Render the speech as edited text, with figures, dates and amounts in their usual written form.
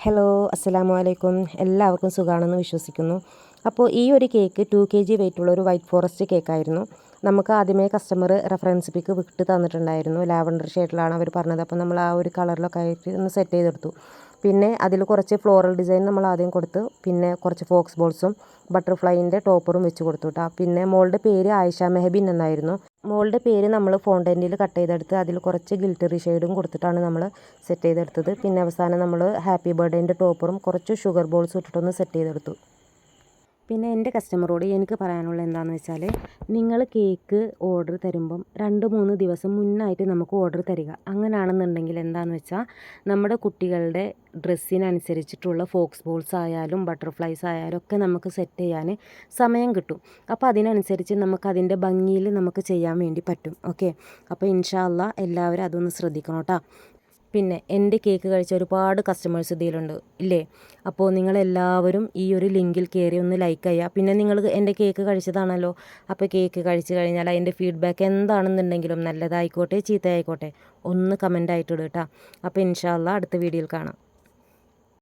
Hello അസ്സലാമു അലൈക്കും. എല്ലാവർക്കും സുഖമാണെന്ന് വിശ്വസിക്കുന്നു. അപ്പോൾ ഈ ഒരു കേക്ക് 2 kg വെയിറ്റുള്ള ഒരു വൈറ്റ് ഫോറസ്റ്റ് കേക്കായിരുന്നു. നമുക്ക് ആദ്യമേ കസ്റ്റമർ റെഫറൻസ് പിക്ക് വിട്ട് തന്നിട്ടുണ്ടായിരുന്നു. ലാവൻഡർ ഷെയ്ഡിലാണ് അവർ പറഞ്ഞത്. അപ്പോൾ നമ്മൾ ആ ഒരു കളറിലൊക്കെ ആയിട്ട് ഒന്ന് സെറ്റ് ചെയ്തെടുത്തു. പിന്നെ അതിൽ കുറച്ച് ഫ്ലോറൽ ഡിസൈൻ നമ്മൾ ആദ്യം കൊടുത്തു. പിന്നെ കുറച്ച് ഫോക്സ് ബോൾസും ബട്ടർഫ്ലൈൻ്റെ ടോപ്പറും വെച്ച് കൊടുത്തു കേട്ടോ. പിന്നെ മോളുടെ പേര് ആയിഷ മെഹബിൻ എന്നായിരുന്നു. മോളുടെ പേര് നമ്മൾ ഫോണ്ടൻറ്റിൽ കട്ട് ചെയ്തെടുത്ത് അതിൽ കുറച്ച് ഗിൽറ്ററി ഷെയ്ഡും കൊടുത്തിട്ടാണ് നമ്മൾ സെറ്റ് ചെയ്തെടുത്തത്. പിന്നെ അവസാനം നമ്മൾ ഹാപ്പി ബർത്ത്ഡേൻ്റെ ടോപ്പറും കുറച്ച് ഷുഗർ ബോൾസും ഇട്ടിട്ടൊന്ന് സെറ്റ് ചെയ്തെടുത്തു. പിന്നെ എൻ്റെ കസ്റ്റമറോട് എനിക്ക് പറയാനുള്ളത് എന്താണെന്ന് വെച്ചാൽ, നിങ്ങൾ കേക്ക് ഓർഡർ തരുമ്പം 2-3 ദിവസം മുന്നായിട്ട് നമുക്ക് ഓർഡർ തരിക. അങ്ങനെയാണെന്നുണ്ടെങ്കിൽ എന്താണെന്ന് വെച്ചാൽ, നമ്മുടെ കുട്ടികളുടെ ഡ്രസ്സിനനുസരിച്ചിട്ടുള്ള ഫോക്സ് ബോൾസ് ആയാലും ബട്ടർഫ്ലൈസ് ആയാലും ഒക്കെ നമുക്ക് സെറ്റ് ചെയ്യാൻ സമയം കിട്ടും. അപ്പോൾ അതിനനുസരിച്ച് നമുക്ക് അതിൻ്റെ ഭംഗിയിൽ നമുക്ക് ചെയ്യാൻ വേണ്ടി പറ്റും. ഓക്കെ, അപ്പോൾ ഇൻഷാ അള്ളാ എല്ലാവരും അതൊന്ന് ശ്രദ്ധിക്കണം കേട്ടോ. പിന്നെ എൻ്റെ കേക്ക് കഴിച്ച ഒരുപാട് കസ്റ്റമേഴ്സ് ഇതിലുണ്ട് ഇല്ലേ? അപ്പോൾ നിങ്ങളെല്ലാവരും ഈ ഒരു ലിങ്കിൽ കയറി ഒന്ന് ലൈക്ക് ചെയ്യുക. പിന്നെ നിങ്ങൾ എൻ്റെ കേക്ക് കഴിച്ചതാണല്ലോ, അപ്പോൾ കേക്ക് കഴിച്ച് കഴിഞ്ഞാൽ അതിൻ്റെ ഫീഡ്ബാക്ക് എന്താണെന്നുണ്ടെങ്കിലും നല്ലതായിക്കോട്ടെ ചീത്തയായിക്കോട്ടെ ഒന്ന് കമൻ്റ് ആയിട്ട് ഇടുക കേട്ടോ. അപ്പോൾ ഇൻഷാ അള്ളാ അടുത്ത വീഡിയോയിൽ കാണാം.